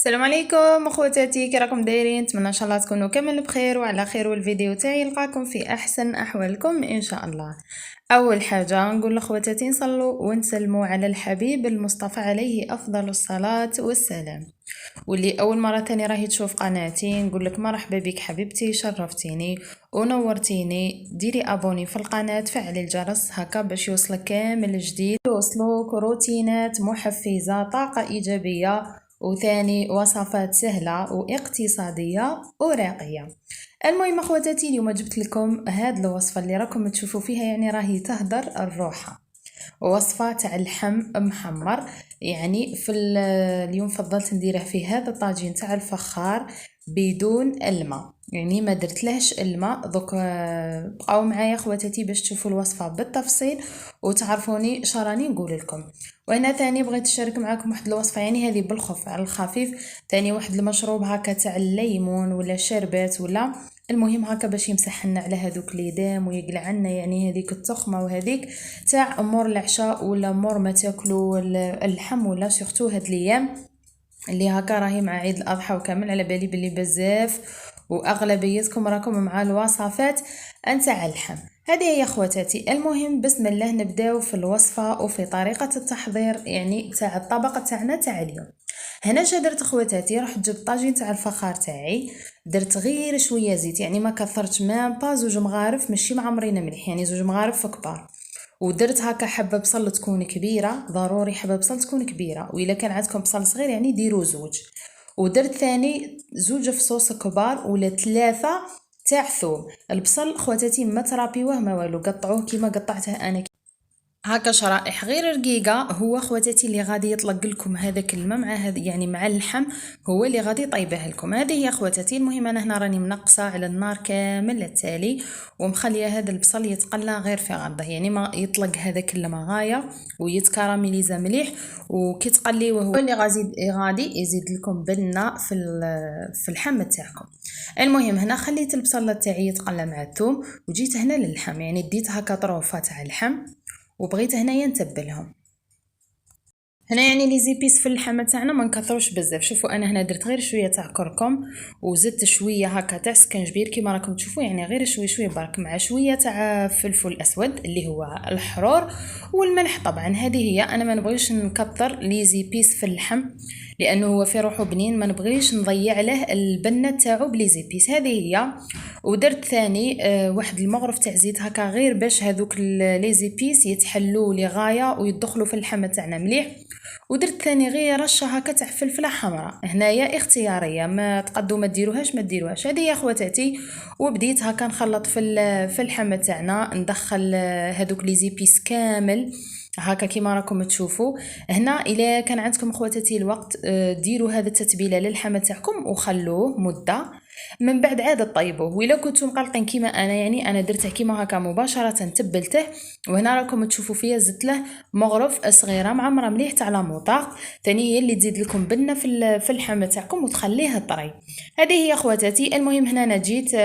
السلام عليكم اخواتاتي، كي راكم دايرين؟ نتمنى ان شاء الله تكونوا كامل بخير وعلى خير، والفيديو تاعي يلقاكم في احسن احوالكم ان شاء الله. اول حاجه نقول لاخواتاتي نصلوا ونسلموا على الحبيب المصطفى عليه افضل الصلاه والسلام. واللي اول مره تاني راهي تشوف قناتي نقول لك مرحبا بك حبيبتي، شرفتيني ونورتيني. ديري ابوني في القناه، فعلي الجرس هكا باش يوصلك كامل جديد، يوصلوك روتينات محفزه، طاقه ايجابيه، وثاني وصفات سهله واقتصاديه وراقيه. المهم اخواتاتي، اليوم جبت لكم هاد الوصفه اللي راكم تشوفوا فيها يعني راهي تهدر الروحه. وصفة تاع اللحم محمر. يعني اليوم فضلت نديره في هذا الطاجين تاع الفخار بدون الماء، يعني ما درتلهش الماء. دوك بقاو معايا خواتاتي باش تشوفوا الوصفه بالتفصيل وتعرفوني شراني نقول لكم. وانا ثاني بغيت نشارك معكم واحد الوصفه، يعني هذه بالخف على الخفيف، ثاني واحد المشروب هكا تاع الليمون ولا شربات ولا المهم هكا باش يمسح لنا على هذوك ليدام ويقلع عنا يعني هذيك التخمه وهذيك تاع مور العشاء ولا مور ما تاكلوا اللحم، ولا سورتو هاد الايام اللي هكا راهي مع عيد الاضحى وكامل. على بالي بلي بزاف واغلبيتكم راكم مع الوصفات نتاع اللحم. هذه هي خواتاتي. المهم بسم الله نبداو في الوصفه وفي طريقه التحضير يعني تاع الطبق تاعنا تاع اليوم. هنا جا درت خواتاتي، رحت جبت طاجين تاع الفخار تاعي، درت غير شويه زيت، يعني ما كثرتش، ما با زوج مغارف ماشي معمرين مليح، يعني زوج مغارف كبار. ودرت هكا حبه بصل تكون كبيره، ضروري حبه بصل تكون كبيره، واذا كان عندكم بصل صغير يعني ديروا زوج. ودرت ثاني زوج فصوص كبار ولا ثلاثه تاع ثوم. البصل خواتاتي ما ترابيوه ما والو، قطعوه كيما قطعته انا هكا شرائح غير رقيقه. هو خواتاتي اللي غادي يطلق لكم هذاك الماء مع هذا يعني مع اللحم، هو اللي غادي يطيبه لكم. هذه هي خواتاتي. المهم انا هنا راني منقصه على النار كامل التالي، ومخليه هذا البصل يتقلى غير في غرضه، يعني ما يطلق هذاك الماء غايه ويتكراميليزا مليح. وكي تقليوه هو اللي غادي يزيد لكم بنه في اللحم تاعكم. المهم هنا خليت البصل تاعي يتقلى مع الثوم، وجيت هنا للحم، يعني ديت هكا طروفه تاع اللحم وبغيت هنايا نتبلهم. هنا يعني لي زيبيس في اللحمه تاعنا ما نكثروش بزاف. شوفوا انا هنا درت غير شويه تاع كركم، وزدت شويه هكا تاع سكنجبير كيما راكم تشوفوا، يعني غير شويه شويه برك، مع شويه تاع فلفل اسود اللي هو الحرور، والملح طبعا. هذه هي. انا ما نبغيش نكثر لي زيبيس في اللحم لانه هو في روحه بنين، ما نبغيش نضيع له البنه تاعو بلي زيبيس. هذه هي. ودرت ثاني واحد المغرف تاع زيت هكا غير باش هذوك لي زيبيس يتحلوا لغايه ويدخلوا في اللحمه تاعنا مليح. ودرت ثاني غير رشه هكا تاع فلفله حمراء، هنايا اختياريه، ما تقدوا ما ديروهاش ما ديروهاش. هذه يا خواتاتي. وبديت هكا نخلط في اللحمه تاعنا، ندخل هذوك لي زيبيس كامل هكا كيما راكم تشوفوا هنا. الا كان عندكم خواتاتي الوقت ديروا هذا التتبيله للحمه تاعكم وخلوه مده، من بعد عاد طيبوه. وإلا كنتم مقلقين كيما انا، يعني انا درته كيما هكا مباشره تبلته. وهنا راكم تشوفوا فيا زدت له مغرف صغيره معمره مليح تاع لاموطاق، ثاني هي اللي تزيد لكم بنه في اللحمه تاعكم وتخليها طري. هذه هي خواتاتي. المهم هنا انا جيت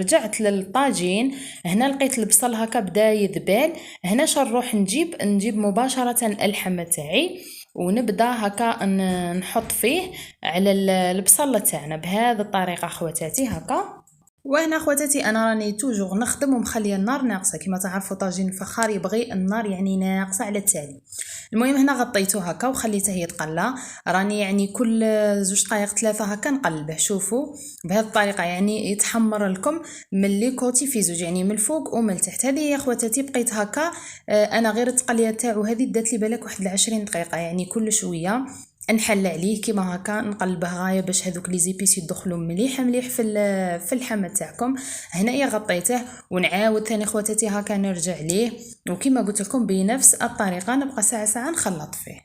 رجعت للطاجين، هنا لقيت البصل هكا بدا يذبال. هنا نروح نجيب مباشره اللحمه تاعي ونبدا هكا نحط فيه على البصل تاعنا بهذه الطريقه خواتاتي هكا. وهنا خواتاتي انا راني توجور نخدم ومخليه النار ناقصه، كما تعرفوا طاجين الفخار يبغي النار يعني ناقصه على التالي. المهم هنا غطيته هكا وخليته يتقلى، راني يعني كل زوج دقائق ثلاثه هكا نقلبه. شوفوا بهذه الطريقه يعني يتحمر لكم من لي كوتي في زوج، يعني من الفوق ومن التحت. هذه يا خواتاتي بقيت هكا انا غير التقليه تاعو هذه دات لي بالك واحد 20 دقيقه، يعني كل شويه نحل عليه كيما هكا نقلبه غايه باش هذوك لي زيبيس يدخلوا مليح مليح في اللحمه تاعكم. هنايا غطيته ونعاود ثاني خواتاتي هكا نرجع ليه، وكما قلت لكم بنفس الطريقه نبقى ساعه نخلط فيه.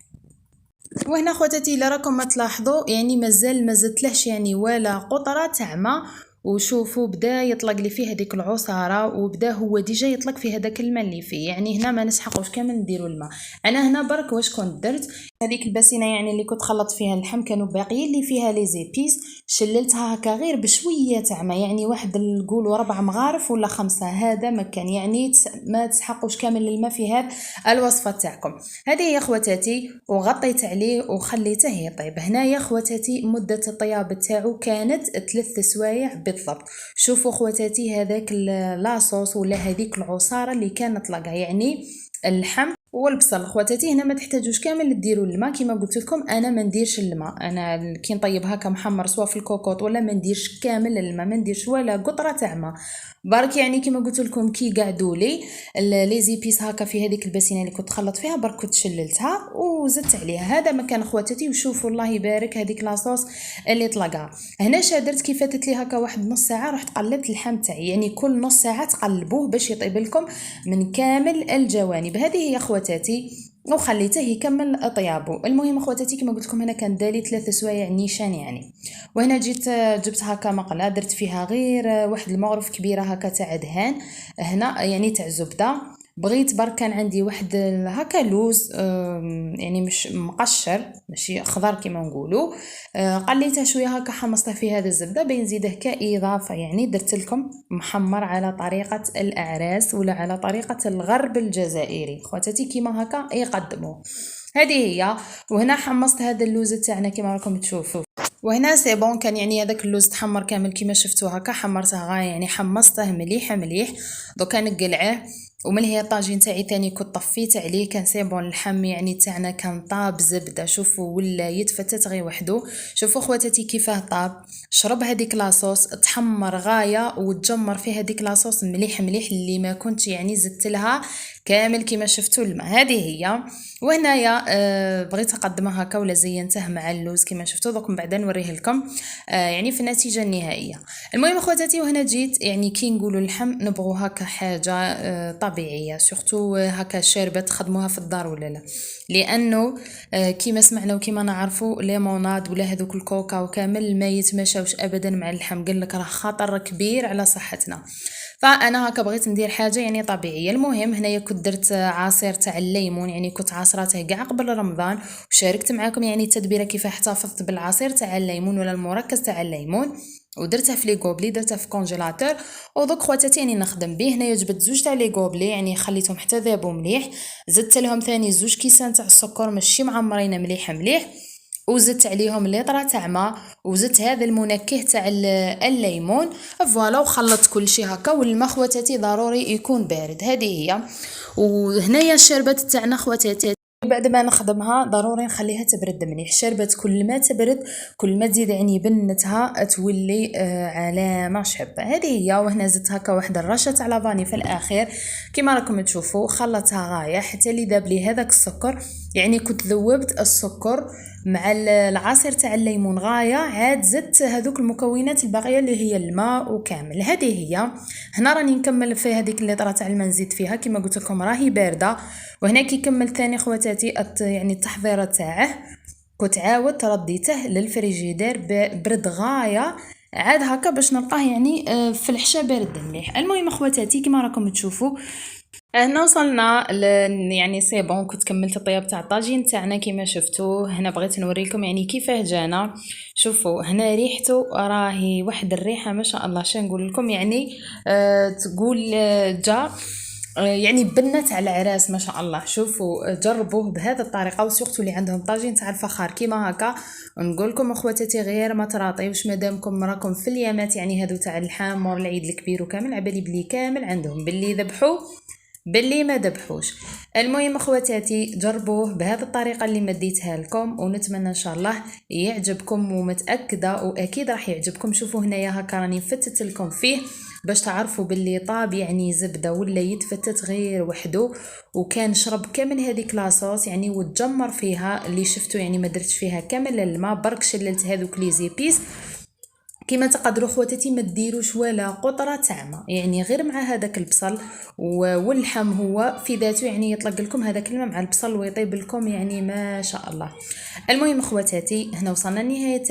وهنا خواتاتي الا راكم ما تلاحظوا يعني مازال ما زدتلهش يعني ولا قطره تاع ماء، وشوفوا بدا يطلق لي فيه هذيك العصاره، وبدا هو ديجا يطلق في هذاك الماء اللي فيه. يعني هنا ما نسحقوش كامل نديروا الماء. انا هنا برك واش كنت درت، هذيك الباسينه يعني اللي كنت خلطت فيها اللحم كانوا باقيين لي فيها لي زيبيس، شللتها هكا غير بشويه تاع ماء، يعني واحد نقولوا 4 مغارف ولا 5، هذا ما كان يعني ما تسحقوش كامل الماء في هذه الوصفه تاعكم. هذه هي خواتاتي، وغطيت عليه وخليته يطيب. هنايا خواتاتي مده الطياب تاعو كانت 3 سوايع بالضبط. شوفوا خواتاتي هذاك لاصوص ولا هذيك العصاره اللي كانت طلقه، يعني اللحم والبصل خواتاتي هنا ما تحتاجوش كامل ديروا الماء. كما قلت لكم انا ما نديرش الماء، انا كي نطيب هكا محمر سواء في الكوكوط ولا ما نديرش كامل الماء، ما نديرش ولا قطره تاع ماء برك. يعني كما قلت لكم كي قعدوا لي لي زيبيس هكا في هذيك الباسينه اللي كنت خلطت فيها، برك كنت شللتها وزدت عليها. هذا مكان خواتاتي. وشوفوا الله يبارك هذيك لاصوص اللي طلقها. هنا شادرت كي فاتت لي هكا واحد نص ساعه، رحت قلبت اللحم تاعي، يعني كل نص ساعه تقلبوه باش يطيب لكم من كامل الجوانب. هذه هي خواتاتي، وخليته يكمل طيابه. المهم خواتاتي كما قلت لكم هنا كان دالي 3 سوايع نيشان يعني. وهنا جيت جبت هكا مقله درت فيها غير واحد المغرف كبيره هكا تاع دهان، هنا يعني تاع زبده. بغيت برك كان عندي واحد هكا لوز يعني مش مقشر ماشي خضر كما نقولوا، قليته شويه هكا حمصته في هذا الزبده بين نزيده كاضافه. يعني درت لكم محمر على طريقه الاعراس ولا على طريقه الغرب الجزائري خواتاتي كيما هكا يقدموا. هذه هي. وهنا حمصت هذا اللوز تاعنا كما راكم تشوفوا. وهنا سي بون كان يعني هذاك اللوز تحمر كامل كيما شفتوا هكا، حمرته غايه يعني حمصته مليح مليح. دوكا نقلعه. ومن هي الطاجين تاعي ثاني كنت طفيت عليه، كان سي بون اللحم يعني تاعنا كان طاب زبده. شوفوا ولا يتفتت غير وحده. شوفوا خواتاتي كيفاه طاب، شرب هذيك لاصوص تحمر غايه وتجمر فيه هذيك لاصوص مليح مليح اللي ما كنت يعني زدت لها كامل كيما شفتوا الماء. هذه هي. وهنايا بغيت اقدمها هكا ولا زينته مع اللوز كيما شفتوا. دوك من بعد نوريه لكم يعني في النتيجه النهائيه. المهم خواتاتي وهنا جيت يعني كي نقولوا اللحم نبغوا هكا حاجه طبيعيه، سورتو هكا شاربه تخدموها في الدار ولا لا، لانه كيما سمعنا وكيما نعرفوا ليموناد ولا هذوك الكوكا وكامل ما يتماشاوش ابدا مع اللحم، قال لك راه خطر كبير على صحتنا. فانا هكا بغيت ندير حاجه يعني طبيعيه. المهم هنايا كنت درت عصير تاع الليمون، يعني كنت عصراته كاع قبل رمضان، وشاركت معكم يعني التدبيره كيف احتفظت بالعصير تاع الليمون ولا المركز تاع الليمون، ودرتها في لي غوبلي درتها في كونجيلاتور. ودوك خواتاتي يعني نخدم به. هنايا جبت زوج تاع لي غوبلي يعني خليتهم حتى ذابوا مليح، زدت لهم ثاني زوج كيسان تاع السكر ماشي معمرين مليح مليح، وزدت عليهم ليطره تاع ماء، وزدت هذا المنكه تاع الليمون فوالا، وخلطت كل شيء هكا. والماء خواتاتي ضروري يكون بارد. هذه هي. وهنايا الشربات تاعنا خواتاتي بعد ما نخدمها ضروري نخليها تبرد مليح. الشربات كل ما تبرد كل ما تزيد يعني بنتها تولي على ما شابه. هذه هي. وهنا زدت هكا واحد الرشه تاع لافاني في الاخير كما راكم تشوفوا، خلطتها غايه حتى اللي ذاب لي هذاك السكر. يعني كنت ذوبت السكر مع العصير تاع الليمون غايه، عاد زدت هذوك المكونات الباقيه اللي هي الماء وكامل. هذه هي. هنا راني نكمل في هذيك الليطره تاع الماء نزيد فيها كما قلت لكم راهي بارده. وهنا كي كملت ثاني خواتاتي يعني التحضيره تاعه كنت عاود رديته للفريجيدير برد غايه، عاد هكا باش نلقاه يعني في الحشا بارد مليح. المهم خواتاتي كما راكم تشوفوا هنا وصلنا يعني سي بون كنت كملت الطياب تاع الطاجين تاعنا كما شفتوا. هنا بغيت نوريكم يعني كيفاه جانا. شوفوا هنا ريحته راهي واحد الريحه ما شاء الله. شنو نقول لكم يعني تقول جا يعني بنت على العراس ما شاء الله. شوفوا جربوه بهذه الطريقه، وسورتو اللي عندهم طاجين تاع الفخار كيما هكا. نقول لكم اخواتاتي غير ما تراطيوش مادامكم راكم في اليامات يعني هذو تاع الحامور العيد الكبير وكامل، عبالي بلي كامل عندهم باللي ذبحوا باللي ما ذبحوش. المهم اخواتاتي جربوه بهذه الطريقه اللي مديتها لكم، ونتمنى ان شاء الله يعجبكم، ومتاكده واكيد راح يعجبكم. شوفوا هنايا هكا راني فتت لكم فيه باش تعرفوا باللي طاب يعني زبده ولا يتفتت غير وحده، وكان شرب كامل هذيك لاصوص يعني وتجمر فيها اللي شفتوا. يعني ما درتش فيها كامل الماء، برك شللت هذوك لي زيبيس كما تقدروا خواتاتي ما ديروش ولا قطره تاع يعني غير مع هذاك البصل واللحم هو في ذاته يعني يطلق لكم هذاك الماء مع البصل ويطيب لكم يعني ما شاء الله. المهم خواتاتي هنا وصلنا لنهايه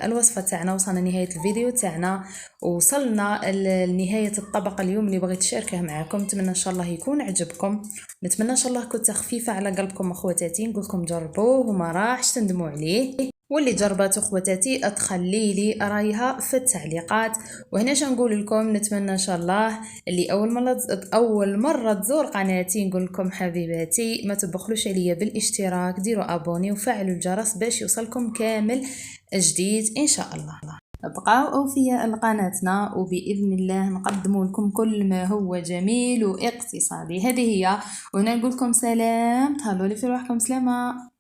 الوصفه تاعنا، وصلنا لنهايه الفيديو تاعنا، وصلنا لنهايه الطبق اليوم اللي بغيت نشاركه معكم. نتمنى ان شاء الله يكون عجبكم، نتمنى ان شاء الله كنت خفيفه على قلبكم اخواتاتي. نقول لكم جربوه وما راحش تندموا عليه، واللي جربته اخواتاتي تخلي لي رايها في التعليقات. وهنا نقول لكم نتمنى ان شاء الله اللي اول مره تزور قناتي نقول لكم حبيباتي ما تبخلوش عليا بالاشتراك، ديروا ابوني وفعلوا الجرس باش يوصلكم كامل جديد ان شاء الله. ابقاو اوفياء لقناتنا وباذن الله نقدم لكم كل ما هو جميل واقتصادي. هذه هي، وهنا نقول لكم سلام، تهلاو لي في روحكم، سلامه.